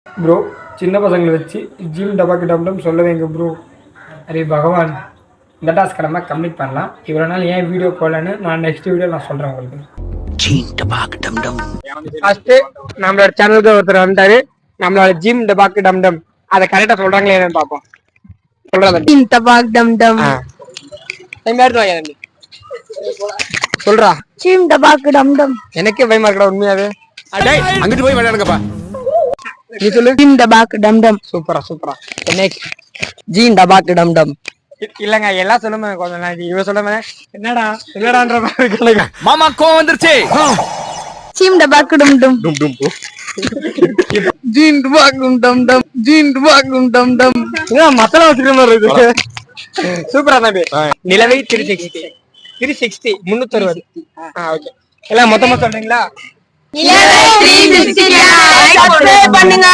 Bro சின்ன பசங்களை வச்சு ஜிம் டபாக்கு டம்டம் சொல்ல வைங்க ப்ரோ. அரே பகவான், இந்த டாஸ்க் நம்ம கம்ப்ளீட் பண்ணலாம். இவ்வளோ நாள் ஏன் வீடியோ போடலன்னு நான் நெக்ஸ்ட் வீடியோ நான் சொல்கிறேன் உங்களுக்கு. ஃபர்ஸ்ட் நம்மளோட சேனலுக்கு ஒருத்தர் வந்தாரு. நம்மளோட ஜிம் டபாக்கு டம்டம் அதை கரெக்டாக சொல்கிறாங்களே என்னன்னு பார்ப்போம். சொல்கிறேன் ஜிம் டபாக் டம்டம். சொல்றா. ஜிம் டபாக் டம்டம். எனக்கே பயமா இருக்கடா உண்மையாவே. அங்கிட்டு போய் விளையாடுங்கப்பா. நீ சொல்லு. ஜிம் டபாக் டம்டம். சூப்பரா சூப்பரா. நெக்ஸ்ட் ஜிம் டபாக் டம்டம். இல்லங்க எல்லாம் சொல்லுங்க கொஞ்சம் நாளைக்கு இவன் சொல்லுங்க. என்னடா என்னடான்ற மாதிரி கேளுங்க. மாமா கோவம் வந்துருச்சு. ஜிம் டபாக் டம்டம். ஜிம் டபாக் டம்டம். ஜிம் டபாக் டம்டம். என்ன மசாலா வச்சுக்கிற மாதிரி இருக்கு. சூப்பரா தம்பி. நிலவை 360 360 360. ஓகே எல்லாம் மொத்தமா சொல்றீங்களா? நிலவை 360 பண்ணுங்க.